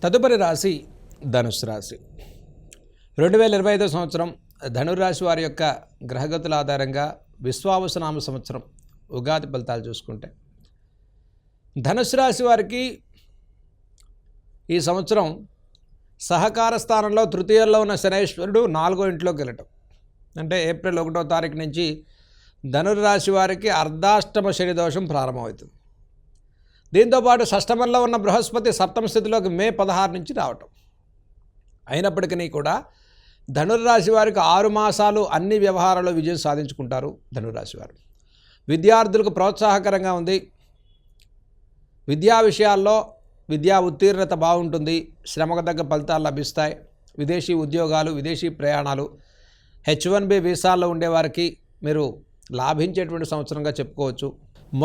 తదుపరి రాశి ధనుస్సు రాశి. 2025 సంవత్సరం ధనుర్రాశి వారి యొక్క గ్రహగతుల ఆధారంగా విశ్వావసునామ సంవత్సరం ఉగాది ఫలితాలు చూసుకుంటే ధనుస్సు రాశి వారికి ఈ సంవత్సరం సహకార స్థానంలో తృతీయంలో ఉన్న శనైశ్వరుడు 4వ ఇంట్లోకి వెళ్ళటం అంటే ఏప్రిల్ 1వ తారీఖు నుంచి ధనుర్రాశి వారికి అర్ధాష్టమ శని దోషం ప్రారంభమవుతుంది. దీంతోపాటు షష్టమంలో ఉన్న బృహస్పతి సప్తమ స్థితిలోకి మే 16 నుంచి రావటం. అయినప్పటికీ కూడా ధనుర్రాశి వారికి 6 మాసాలు అన్ని వ్యవహారాల్లో విజయం సాధించుకుంటారు. ధనుర్రాశి వారు విద్యార్థులకు ప్రోత్సాహకరంగా ఉంది. విద్యా విషయాల్లో విద్యా ఉత్తీర్ణత బాగుంటుంది. శ్రమకు తగ్గ ఫలితాలు లభిస్తాయి. విదేశీ ఉద్యోగాలు, విదేశీ ప్రయాణాలు, H1B వీసాల్లో ఉండేవారికి మీరు లాభించేటువంటి సంవత్సరంగా చెప్పుకోవచ్చు.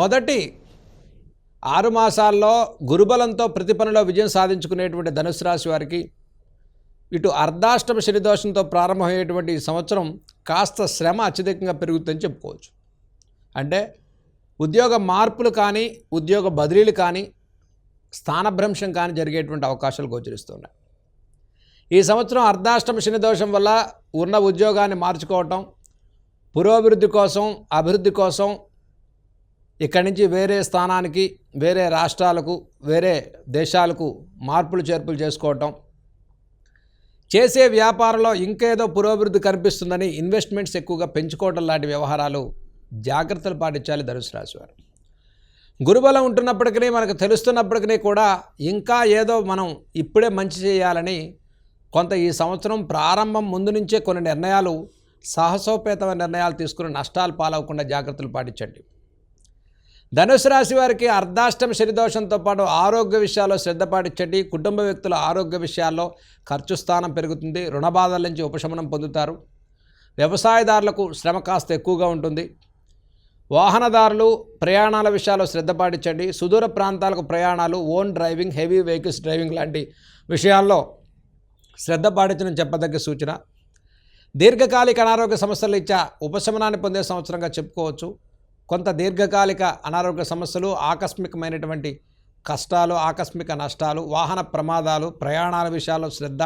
మొదటి 6 మాసాల్లో గురుబలంతో ప్రతి పనిలో విజయం సాధించుకునేటువంటి ధనుసు రాశి వారికి ఇటు అర్ధాష్టమ శని దోషంతో ప్రారంభమయ్యేటువంటి ఈ సంవత్సరం కాస్త శ్రమ అత్యధికంగా పెరుగుతుందని చెప్పుకోవచ్చు. అంటే ఉద్యోగ మార్పులు కానీ, ఉద్యోగ బదిలీలు కానీ, స్థానభ్రంశం కానీ జరిగేటువంటి అవకాశాలు గోచరిస్తున్నాయి. ఈ సంవత్సరం అర్ధాష్టమ శని దోషం వల్ల ఉన్న ఉద్యోగాన్ని మార్చుకోవటం, పురోభివృద్ధి కోసం, అభివృద్ధి కోసం ఇక్కడి నుంచి వేరే స్థానానికి, వేరే రాష్ట్రాలకు, వేరే దేశాలకు మార్పులు చేర్పులు చేసుకోవటం, చేసే వ్యాపారంలో ఇంకేదో పురోభివృద్ధి కనిపిస్తుందని ఇన్వెస్ట్మెంట్స్ ఎక్కువగా పెంచుకోవటం లాంటి వ్యవహారాలు జాగ్రత్తలు పాటించాలి ధనుసు రాశి వారు. గురుబలం ఉంటున్నప్పటికీ, మనకు తెలుస్తున్నప్పటికీ కూడా ఇంకా ఏదో మనం ఇప్పుడే మంచి చేయాలని కొంత ఈ సంవత్సరం ప్రారంభం ముందు నుంచే కొన్ని నిర్ణయాలు, సాహసోపేతమైన నిర్ణయాలు తీసుకుని నష్టాలు పాలవకుండా జాగ్రత్తలు పాటించండి. ధనుసు రాశి వారికి అర్ధాష్టమ శని దోషంతో పాటు ఆరోగ్య విషయాల్లో శ్రద్ధ పాటించండి. కుటుంబ వ్యక్తుల ఆరోగ్య విషయాల్లో ఖర్చు స్థానం పెరుగుతుంది. రుణ బాధల నుంచి ఉపశమనం పొందుతారు. వ్యవసాయదారులకు శ్రమ కాస్త ఎక్కువగా ఉంటుంది. వాహనదారులు ప్రయాణాల విషయాల్లో శ్రద్ధ పాటించండి. సుదూర ప్రాంతాలకు ప్రయాణాలు, own driving, heavy vehicles driving లాంటి విషయాల్లో శ్రద్ధ పాటించడం చెప్పదగ్గ సూచన. దీర్ఘకాలిక అనారోగ్య సమస్యలు ఇచ్చా ఉపశమనాన్ని పొందే సంవత్సరంగా చెప్పుకోవచ్చు. కొంత దీర్ఘకాలిక అనారోగ్య సమస్యలు, ఆకస్మికమైనటువంటి కష్టాలు, ఆకస్మిక నష్టాలు, వాహన ప్రమాదాలు, ప్రయాణాల విషయాల్లో శ్రద్ధ,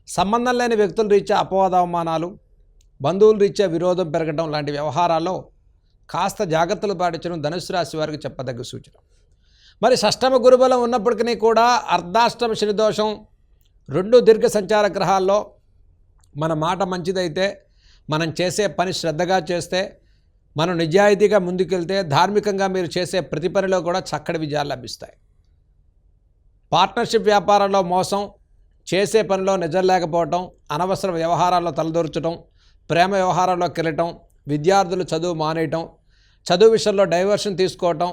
సంబంధం లేని వ్యక్తుల రీత్యా అపవాదవమానాలు, బంధువుల రీత్యా విరోధం పెరగడం లాంటి వ్యవహారాల్లో కాస్త జాగ్రత్తలు పాటించడం ధనుసు రాశి వారికి చెప్పదగ్గ సూచన. మరి షష్టమ గురుబలం ఉన్నప్పటికీ కూడా అర్ధాష్టమ శని దోషం 2 దీర్ఘ సంచార గ్రహాల్లో మన మాట మంచిదైతే, మనం చేసే పని శ్రద్ధగా చేస్తే, మనం నిజాయితీగా ముందుకెళ్తే, ధార్మికంగా మీరు చేసే ప్రతి పనిలో కూడా చక్కటి విజయాలు లభిస్తాయి. పార్ట్నర్షిప్ వ్యాపారంలో మోసం, చేసే పనిలో నిజం లేకపోవటం, అనవసర వ్యవహారాల్లో తలదూర్చడం, ప్రేమ వ్యవహారాల్లోకి వెళ్ళటం, విద్యార్థులు చదువు మానేయటం, చదువు విషయంలో డైవర్షన్ తీసుకోవటం,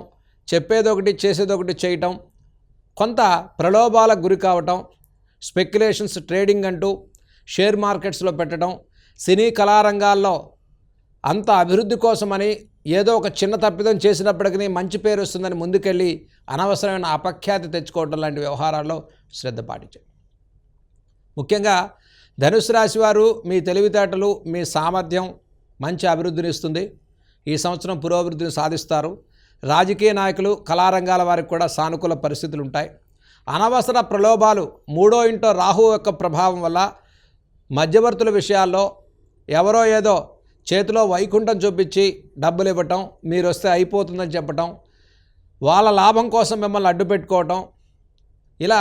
చెప్పేదొకటి చేసేదొకటి చేయటం, కొంత ప్రలోభాలకు గురి కావటం, స్పెక్యులేషన్స్, ట్రేడింగ్ అంటూ షేర్ మార్కెట్స్లో పెట్టడం, సినీ కళారంగాల్లో అంత అభివృద్ధి కోసమని ఏదో ఒక చిన్న తప్పిదం చేసినప్పటికీ మంచి పేరు వస్తుందని ముందుకెళ్ళి అనవసరమైన అపఖ్యాతి తెచ్చుకోవడం లాంటి వ్యవహారాల్లో శ్రద్ధ పాటించండి. ముఖ్యంగా ధనుసు రాశి వారు మీ తెలివితేటలు, మీ సామర్థ్యం మంచి అభివృద్ధిని ఇస్తుంది. ఈ సంవత్సరం పురోభివృద్ధిని సాధిస్తారు. రాజకీయ నాయకులు, కళారంగాల వారికి కూడా సానుకూల పరిస్థితులు ఉంటాయి. అనవసర ప్రలోభాలు, 3వ ఇంట్లో రాహు యొక్క ప్రభావం వల్ల మధ్యవర్తుల విషయాల్లో ఎవరో ఏదో చేతిలో వైకుంఠం చూపించి డబ్బులు ఇవ్వటం, మీరు వస్తే అయిపోతుందని చెప్పటం, వాళ్ళ లాభం కోసం మిమ్మల్ని అడ్డు పెట్టుకోవటం, ఇలా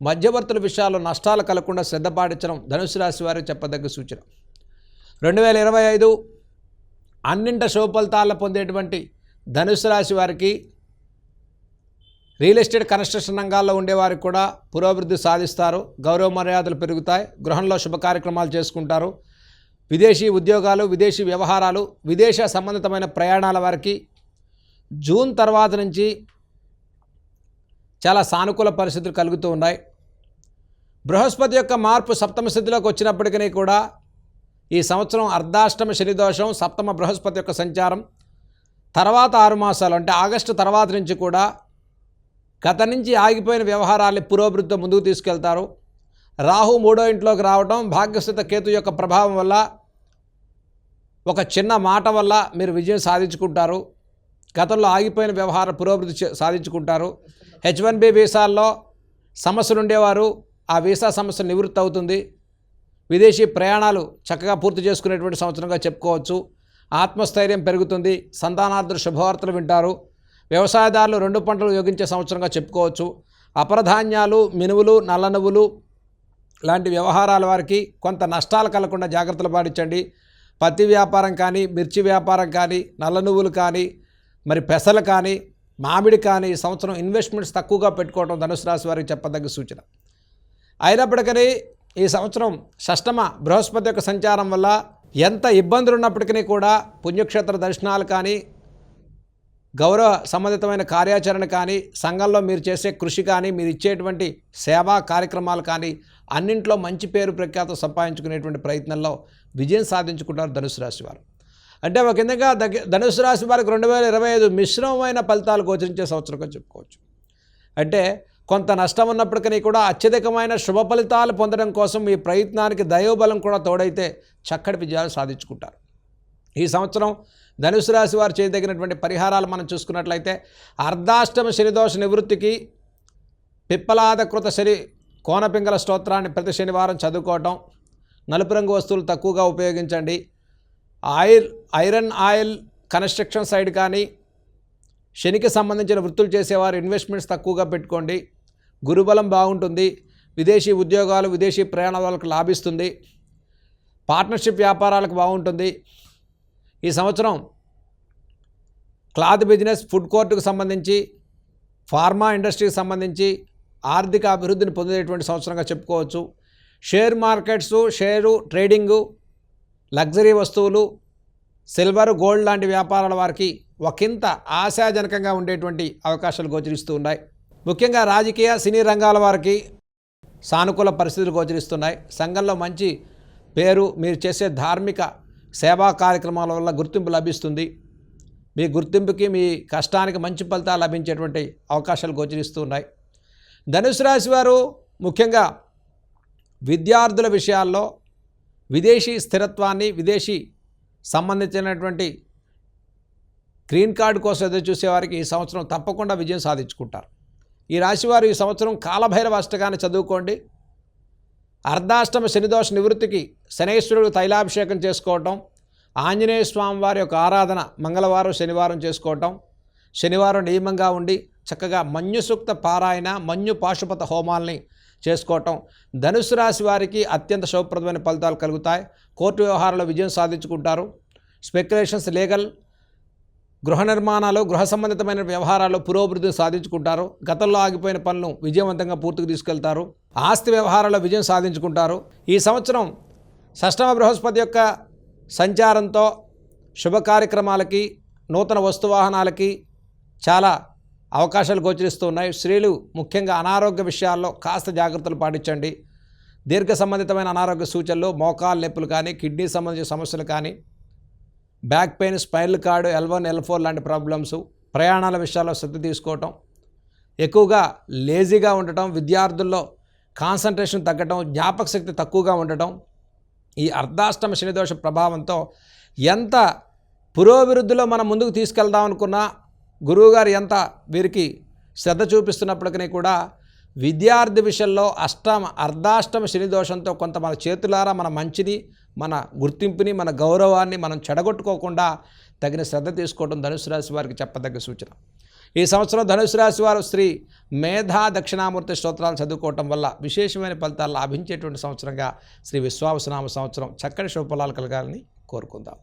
మధ్యవర్తుల విషయాల్లో నష్టాలు కలగకుండా శ్రద్ధ పాటించడం ధనుసు రాశి వారికి చెప్పదగ్గ సూచన. 2025 అన్నింట శుభఫలితాలను పొందేటువంటి ధనుసు రాశి వారికి రియల్ ఎస్టేట్, కన్స్ట్రక్షన్ రంగాల్లో ఉండేవారికి కూడా పురోభివృద్ధి సాధిస్తారు. గౌరవ మర్యాదలు పెరుగుతాయి. గృహంలో శుభ కార్యక్రమాలు చేసుకుంటారు. విదేశీ ఉద్యోగాలు, విదేశీ వ్యవహారాలు, విదేశ సంబంధితమైన ప్రయాణాల వారికి జూన్ తర్వాత నుంచి చాలా సానుకూల పరిస్థితులు కలుగుతూ ఉన్నాయి. బృహస్పతి యొక్క మార్పు సప్తమ స్థితిలోకి వచ్చినప్పటికీ కూడా ఈ సంవత్సరం అర్ధాష్టమ శని దోషం, సప్తమ బృహస్పతి యొక్క సంచారం తర్వాత 6 మాసాలు అంటే ఆగస్టు తర్వాత నుంచి కూడా గత నుంచి ఆగిపోయిన వ్యవహారాన్ని పురోభివృద్ధితో ముందుకు తీసుకెళ్తారు. రాహు 3వ ఇంట్లోకి రావడం, భాగ్యస్థిత కేతు యొక్క ప్రభావం వల్ల ఒక చిన్న మాట వల్ల మీరు విజయం సాధించుకుంటారు. గతంలో ఆగిపోయిన వ్యవహార పురోభివృద్ధి సాధించుకుంటారు. H1B వీసాల్లో సమస్యలు ఉండేవారు ఆ వీసా సమస్య నివృత్తి అవుతుంది. విదేశీ ప్రయాణాలు చక్కగా పూర్తి చేసుకునేటువంటి సంవత్సరంగా చెప్పుకోవచ్చు. ఆత్మస్థైర్యం పెరుగుతుంది. సంతానార్థులు శుభవార్తలు వింటారు. వ్యవసాయదారులు 2 పంటలు యోగించే సంవత్సరంగా చెప్పుకోవచ్చు. అపరధాన్యాలు, మినువులు, నల్ల నువ్వులు లాంటి వ్యవహారాల వారికి కొంత నష్టాలు కలగకుండా జాగ్రత్తలు పాటించండి. పత్తి వ్యాపారం కానీ, మిర్చి వ్యాపారం కానీ, నల్ల నువ్వులు కానీ, మరి పెసలు కానీ, మామిడి కానీ ఈ సంవత్సరం ఇన్వెస్ట్మెంట్స్ తక్కువగా పెట్టుకోవడం ధనుసు రాశి వారికి చెప్పదగ్గ సూచన. అయినప్పటికీ ఈ సంవత్సరం షష్టమ బృహస్పతి యొక్క సంచారం వల్ల ఎంత ఇబ్బందులు ఉన్నప్పటికీ కూడా పుణ్యక్షేత్ర దర్శనాలు కానీ, గౌరవ సంబంధితమైన కార్యాచరణ కానీ, సంఘంలో మీరు చేసే కృషి కానీ, మీరు ఇచ్చేటువంటి సేవా కార్యక్రమాలు కానీ అన్నింట్లో మంచి పేరు ప్రఖ్యాతం సంపాదించుకునేటువంటి ప్రయత్నంలో విజయం సాధించుకుంటారు ధనుసు రాశి వారు. అంటే ఒక విధంగా ధనుసు రాశి వారికి 2025 మిశ్రమమైన ఫలితాలు గోచరించే సంవత్సరంగా చెప్పుకోవచ్చు. అంటే కొంత నష్టం ఉన్నప్పటికీ కూడా అత్యధికమైన శుభ ఫలితాలు పొందడం కోసం ఈ ప్రయత్నానికి దైవబలం కూడా తోడైతే చక్కటి విజయాలు సాధించుకుంటారు. ఈ సంవత్సరం ధనుసు రాశి వారు చేయదగినటువంటి పరిహారాలు మనం చూసుకున్నట్లయితే అర్ధాష్టమ శనిదోష నివృత్తికి పిప్పలాదకృత శని కోనపింగళ స్తోత్రాన్ని ప్రతి శనివారం చదువుకోవటం, నలుపు రంగు వస్తువులు తక్కువగా ఉపయోగించండి. ఐరన్ ఆయిల్ కన్స్ట్రక్షన్ సైడ్ కానీ, శనికి సంబంధించిన వృత్తులు చేసేవారు ఇన్వెస్ట్మెంట్స్ తక్కువగా పెట్టుకోండి. గురుబలం బాగుంటుంది. విదేశీ ఉద్యోగాలు, విదేశీ ప్రయాణాల వాళ్ళకు లాభిస్తుంది. పార్ట్నర్షిప్ వ్యాపారాలకు బాగుంటుంది. ఈ సంవత్సరం క్లాత్ బిజినెస్, ఫుడ్ కోర్టుకు సంబంధించి, ఫార్మా ఇండస్ట్రీకి సంబంధించి ఆర్థిక అభివృద్ధిని పొందేటువంటి సంవత్సరంగా చెప్పుకోవచ్చు. Share markets, share trading, luxury వస్తువులు, సిల్వర్, గోల్డ్ లాంటి వ్యాపారాల వారికి ఒకంత ఆశాజనకంగా ఉండేటువంటి అవకాశాలు గోచరిస్తూ ఉన్నాయి. ముఖ్యంగా రాజకీయ, సినీ రంగాల వారికి సానుకూల పరిస్థితులు గోచరిస్తున్నాయి. సంఘంలో మంచి పేరు, మీరు చేసే ధార్మిక సేవా కార్యక్రమాల వల్ల గుర్తింపు లభిస్తుంది. మీ గుర్తింపుకి, మీ కష్టానికి మంచి ఫలితాలు లభించేటువంటి అవకాశాలు గోచరిస్తూ ఉన్నాయి. ధనుసు రాశి వారు ముఖ్యంగా విద్యార్థుల విషయాల్లో విదేశీ స్థిరత్వాన్ని, విదేశీ సంబంధించినటువంటి గ్రీన్ కార్డు కోసం ఎదురు చూసేవారికి ఈ సంవత్సరం తప్పకుండా విజయం సాధించుకుంటారు. ఈ రాశివారు ఈ సంవత్సరం కాలభైరవ అష్టకాన్ని చదువుకోండి. అర్ధాష్టమ శనిదోష నివృత్తికి శనేశ్వరుడు తైలాభిషేకం చేసుకోవటం, ఆంజనేయ స్వామి వారి యొక్క ఆరాధన మంగళవారం, శనివారం చేసుకోవటం, శనివారం నియమంగా ఉండి చక్కగా మన్యు సూక్త పారాయణ, మన్యు పాశుపత హోమాల్ని చేసుకోవటం ధనుసు రాశి వారికి అత్యంత శుభప్రదమైన ఫలితాలు కలుగుతాయి. కోర్టు వ్యవహారాల్లో విజయం సాధించుకుంటారు. స్పెక్యులేషన్స్, లీగల్, గృహ నిర్మాణాలు, గృహ సంబంధితమైన వ్యవహారాల్లో పురోభివృద్ధిని సాధించుకుంటారు. గతంలో ఆగిపోయిన పనులను విజయవంతంగా పూర్తికి తీసుకెళ్తారు. ఆస్తి వ్యవహారాల్లో విజయం సాధించుకుంటారు. ఈ సంవత్సరం షష్టమ బృహస్పతి యొక్క సంచారంతో శుభ కార్యక్రమాలకి, నూతన వస్తువాహనాలకి చాలా అవకాశాలు గోచరిస్తూ ఉన్నాయి. స్త్రీలు ముఖ్యంగా అనారోగ్య విషయాల్లో కాస్త జాగ్రత్తలు పాటించండి. దీర్ఘ సంబంధితమైన అనారోగ్య సూచనలు, మోకాలు నొప్పులు కానీ, కిడ్నీ సంబంధించిన సమస్యలు కానీ, back pain, spinal cord, L1, L4 లాంటి ప్రాబ్లమ్స్, ప్రయాణాల విషయాల్లో శ్రద్ధ తీసుకోవటం, ఎక్కువగా లేజీగా ఉండటం, విద్యార్థుల్లో కాన్సన్ట్రేషన్ తగ్గటం, జ్ఞాపక శక్తి తక్కువగా ఉండటం, ఈ అర్ధాష్టమ శనిదోష ప్రభావంతో ఎంత పురోభివృద్ధిలో మనం ముందుకు తీసుకెళ్దాం అనుకున్నా, గురువుగారు ఎంత వీరికి శ్రద్ధ చూపిస్తున్నప్పటికీ కూడా విద్యార్థి విషయంలో అర్ధాష్టమ శనిదోషంతో కొంత మన చేతులారా మన మంచిని, మన గుర్తింపుని, మన గౌరవాన్ని మనం చెడగొట్టుకోకుండా తగిన శ్రద్ధ తీసుకోవడం ధనుసు రాశి వారికి చెప్పదగ్గ సూచన. ఈ సంవత్సరం ధనుసు రాశి వారు శ్రీ మేధా దక్షిణామూర్తి స్తోత్రాలు చదువుకోవటం వల్ల విశేషమైన ఫలితాలు లాభించేటువంటి సంవత్సరంగా శ్రీ విశ్వావసునామ సంవత్సరం చక్కటి శుభఫలాలు కలగాలని కోరుకుందాం.